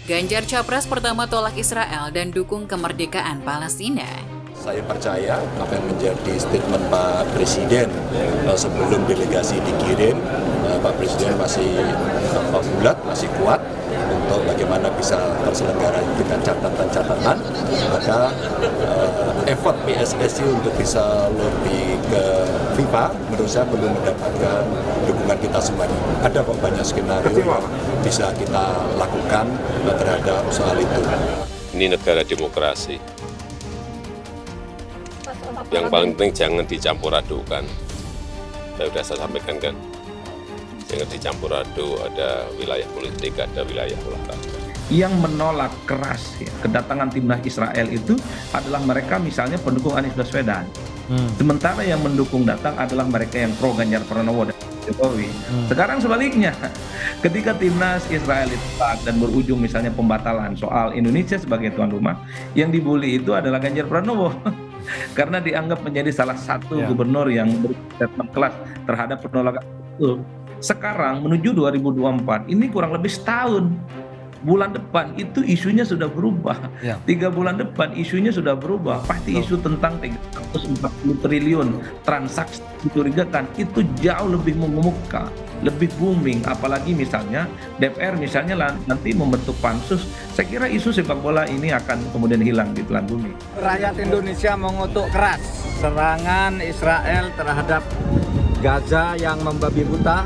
Ganjar capres pertama tolak Israel dan dukung kemerdekaan Palestina. Saya percaya apa yang menjadi statement Pak Presiden sebelum delegasi dikirim, Pak Presiden masih bulat, masih kuat untuk bagaimana bisa terselenggara dengan catatan-catatan. Maka effort PSSI untuk bisa lebih ke FIFA menurut saya belum mendapatkan dukungan kita semuanya. Ada kok banyak skenario yang bisa kita lakukan terhadap soal itu. Ini negara demokrasi. Yang paling penting jangan dicampur adukan. Saya sampaikan kan, jangan dicampur aduk, ada wilayah politik, ada wilayah olahraga. Yang menolak keras kedatangan timnas Israel itu adalah mereka misalnya pendukung Anies Baswedan. Sementara yang mendukung datang adalah mereka yang pro Ganjar Pranowo dan Jokowi. Sekarang sebaliknya, ketika timnas Israel itu dan berujung misalnya pembatalan soal Indonesia sebagai tuan rumah, yang dibully itu adalah Ganjar Pranowo. Karena dianggap menjadi salah satu gubernur yang berstatement kelas terhadap penolakan itu. Sekarang menuju 2024, ini kurang lebih setahun. Bulan depan itu isunya sudah berubah. 3 bulan depan isunya sudah berubah. Pasti isu tentang 340 triliun transaksi mencurigakan itu jauh lebih mengemuka, lebih booming. Apalagi misalnya DPR misalnya nanti membentuk pansus. Saya kira isu sepak bola ini akan kemudian hilang di telan bumi. Rakyat Indonesia mengutuk keras serangan Israel terhadap Gaza yang membabi buta.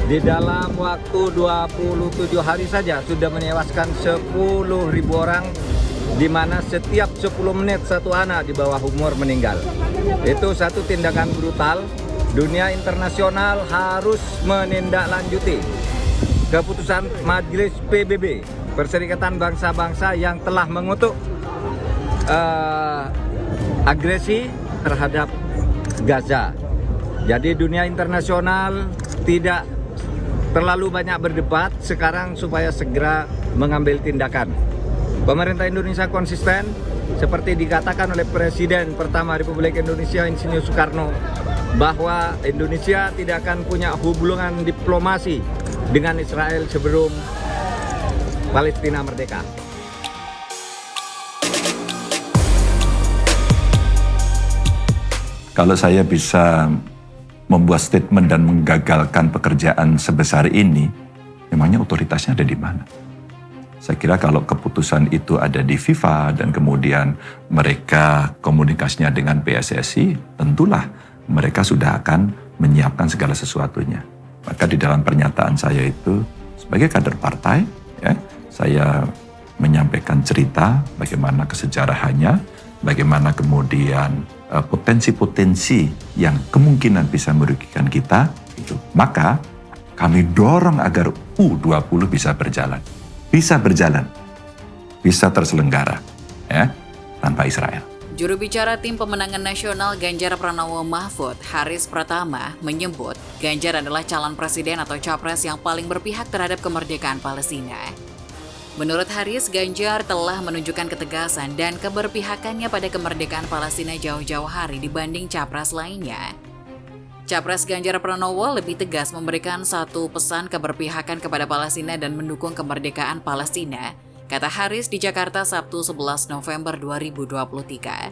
Di dalam waktu 27 hari saja sudah menewaskan 10.000 orang, di mana setiap 10 menit satu anak di bawah umur meninggal. Itu satu tindakan brutal. Dunia internasional harus menindaklanjuti keputusan Majelis PBB, Perserikatan Bangsa-Bangsa, yang telah mengutuk agresi terhadap Gaza. Jadi dunia internasional tidak terlalu banyak berdebat sekarang supaya segera mengambil tindakan. Pemerintah Indonesia konsisten seperti dikatakan oleh Presiden pertama Republik Indonesia Insinyur Soekarno, bahwa Indonesia tidak akan punya hubungan diplomasi dengan Israel sebelum Palestina merdeka. Kalau saya bisa membuat statement dan menggagalkan pekerjaan sebesar ini, memangnya otoritasnya ada di mana? Saya kira kalau keputusan itu ada di FIFA dan kemudian mereka komunikasinya dengan PSSI, tentulah mereka sudah akan menyiapkan segala sesuatunya. Maka di dalam pernyataan saya itu, sebagai kader partai, saya menyampaikan cerita bagaimana kesejarahannya, bagaimana kemudian potensi-potensi yang kemungkinan bisa merugikan kita, itu. Maka kami dorong agar U20 bisa berjalan, bisa terselenggara, tanpa Israel. Juru bicara Tim Pemenangan Nasional Ganjar Pranowo Mahfud, Haris Pratama, menyebut Ganjar adalah calon presiden atau capres yang paling berpihak terhadap kemerdekaan Palestina. Menurut Haris, Ganjar telah menunjukkan ketegasan dan keberpihakannya pada kemerdekaan Palestina jauh-jauh hari dibanding capres lainnya. Capres Ganjar Pranowo lebih tegas memberikan satu pesan keberpihakan kepada Palestina dan mendukung kemerdekaan Palestina, kata Haris di Jakarta Sabtu 11 November 2023.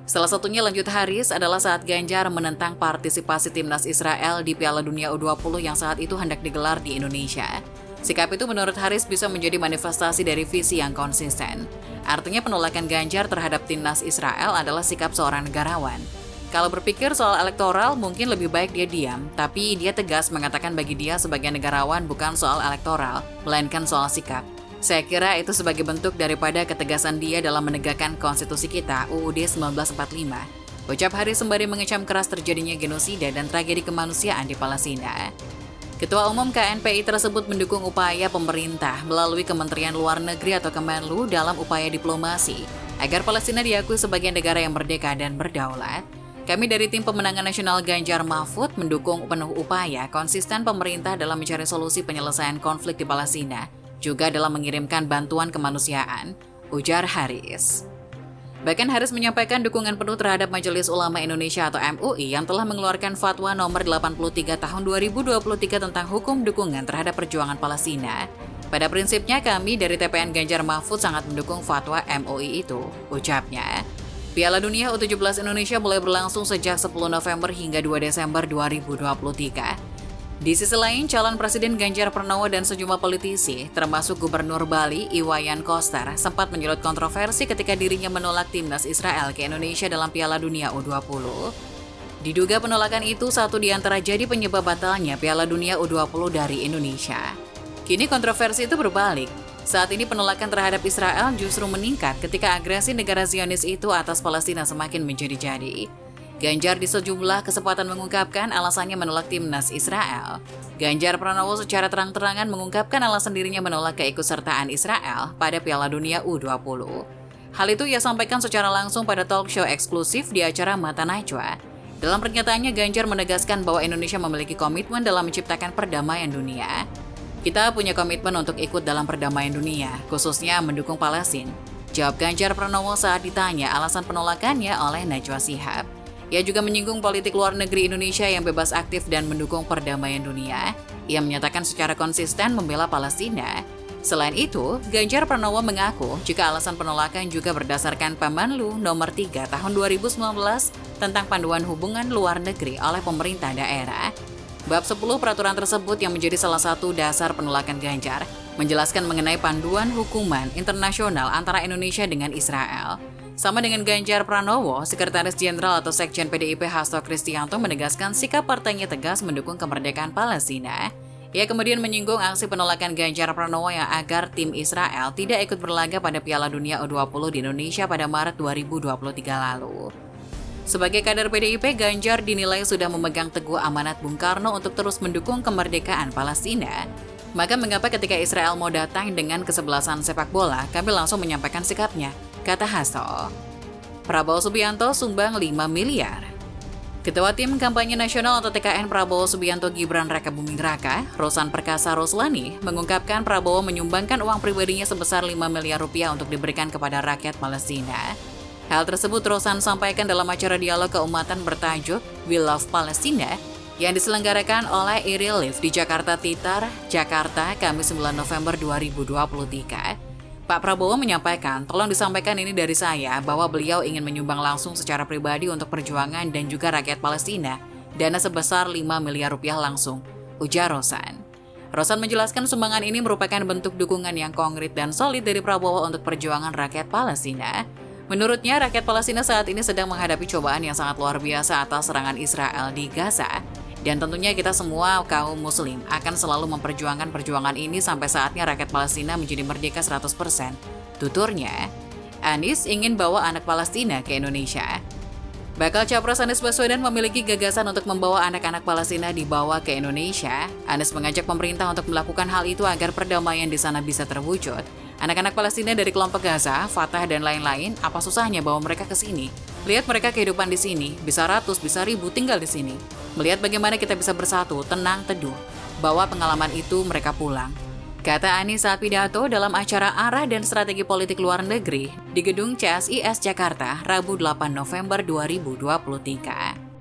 Salah satunya, lanjut Haris, adalah saat Ganjar menentang partisipasi timnas Israel di Piala Dunia U20 yang saat itu hendak digelar di Indonesia. Sikap itu menurut Haris bisa menjadi manifestasi dari visi yang konsisten. Artinya penolakan Ganjar terhadap timnas Israel adalah sikap seorang negarawan. Kalau berpikir soal elektoral, mungkin lebih baik dia diam, tapi dia tegas mengatakan bagi dia sebagai negarawan bukan soal elektoral, melainkan soal sikap. Saya kira itu sebagai bentuk daripada ketegasan dia dalam menegakkan konstitusi kita, UUD 1945. Ucap Haris sembari mengecam keras terjadinya genosida dan tragedi kemanusiaan di Palestina. Ketua Umum KNPI tersebut mendukung upaya pemerintah melalui Kementerian Luar Negeri atau Kemenlu dalam upaya diplomasi agar Palestina diakui sebagai negara yang merdeka dan berdaulat. Kami dari Tim Pemenangan Nasional Ganjar Mahfud mendukung penuh upaya konsisten pemerintah dalam mencari solusi penyelesaian konflik di Palestina, juga dalam mengirimkan bantuan kemanusiaan, ujar Haris. Bahkan Haris menyampaikan dukungan penuh terhadap Majelis Ulama Indonesia atau MUI yang telah mengeluarkan fatwa nomor 83 tahun 2023 tentang hukum dukungan terhadap perjuangan Palestina. Pada prinsipnya kami dari TPN Ganjar Mahfud sangat mendukung fatwa MUI itu, ucapnya. Piala Dunia U17 Indonesia mulai berlangsung sejak 10 November hingga 2 Desember 2023. Di sisi lain, calon Presiden Ganjar Pranowo dan sejumlah politisi, termasuk Gubernur Bali Iwayan Koster, sempat menyulut kontroversi ketika dirinya menolak timnas Israel ke Indonesia dalam Piala Dunia U20. Diduga penolakan itu satu di antara jadi penyebab batalnya Piala Dunia U20 dari Indonesia. Kini kontroversi itu berbalik. Saat ini penolakan terhadap Israel justru meningkat ketika agresi negara Zionis itu atas Palestina semakin menjadi-jadi. Ganjar di sejumlah kesempatan mengungkapkan alasannya menolak timnas Israel. Ganjar Pranowo secara terang-terangan mengungkapkan alasan dirinya menolak keikutsertaan Israel pada Piala Dunia U20. Hal itu ia sampaikan secara langsung pada talk show eksklusif di acara Mata Najwa. Dalam pernyataannya, Ganjar menegaskan bahwa Indonesia memiliki komitmen dalam menciptakan perdamaian dunia. Kita punya komitmen untuk ikut dalam perdamaian dunia, khususnya mendukung Palestina. Jawab Ganjar Pranowo saat ditanya alasan penolakannya oleh Najwa Shihab. Ia juga menyinggung politik luar negeri Indonesia yang bebas aktif dan mendukung perdamaian dunia. Ia menyatakan secara konsisten membela Palestina. Selain itu, Ganjar Pranowo mengaku jika alasan penolakan juga berdasarkan Pemanlu nomor 3 tahun 2019 tentang panduan hubungan luar negeri oleh pemerintah daerah. Bab 10 peraturan tersebut yang menjadi salah satu dasar penolakan Ganjar menjelaskan mengenai panduan hukuman internasional antara Indonesia dengan Israel. Sama dengan Ganjar Pranowo, Sekretaris Jenderal atau Sekjen PDIP Hasto Kristianto menegaskan sikap partainya tegas mendukung kemerdekaan Palestina. Ia kemudian menyinggung aksi penolakan Ganjar Pranowo yang agar tim Israel tidak ikut berlaga pada Piala Dunia U20 di Indonesia pada Maret 2023 lalu. Sebagai kader PDIP, Ganjar dinilai sudah memegang teguh amanat Bung Karno untuk terus mendukung kemerdekaan Palestina. Maka mengapa ketika Israel mau datang dengan kesebelasan sepak bola, kami langsung menyampaikan sikapnya, kata Hasto. Prabowo Subianto sumbang 5 miliar. Ketua Tim Kampanye Nasional atau TKN Prabowo Subianto Gibran Rakabuming Raka, Rosan Perkasa Roslani, mengungkapkan Prabowo menyumbangkan uang pribadinya sebesar 5 miliar rupiah untuk diberikan kepada rakyat Palestina. Hal tersebut Rosan sampaikan dalam acara dialog keumatan bertajuk We Love Palestina yang diselenggarakan oleh IRILIF di Jakarta Titar, Jakarta, Kamis 9 November 2023. Pak Prabowo menyampaikan, tolong disampaikan ini dari saya bahwa beliau ingin menyumbang langsung secara pribadi untuk perjuangan dan juga rakyat Palestina, dana sebesar 5 miliar rupiah langsung, ujar Rosan. Rosan menjelaskan sumbangan ini merupakan bentuk dukungan yang konkret dan solid dari Prabowo untuk perjuangan rakyat Palestina. Menurutnya, rakyat Palestina saat ini sedang menghadapi cobaan yang sangat luar biasa atas serangan Israel di Gaza. Dan tentunya kita semua kaum muslim akan selalu memperjuangkan perjuangan ini sampai saatnya rakyat Palestina menjadi merdeka 100%. Tuturnya, Anies ingin bawa anak Palestina ke Indonesia. Bakal Capres Anies Baswedan memiliki gagasan untuk membawa anak-anak Palestina dibawa ke Indonesia. Anies mengajak pemerintah untuk melakukan hal itu agar perdamaian di sana bisa terwujud. Anak-anak Palestina dari kelompok Gaza, Fatah, dan lain-lain, apa susahnya bawa mereka ke sini? Lihat mereka kehidupan di sini, bisa ratus, bisa ribu tinggal di sini. Melihat bagaimana kita bisa bersatu, tenang, teduh. Bawa pengalaman itu mereka pulang. Kata Anies saat pidato dalam acara Arah dan Strategi Politik Luar Negeri di Gedung CSIS Jakarta, Rabu 8 November 2023.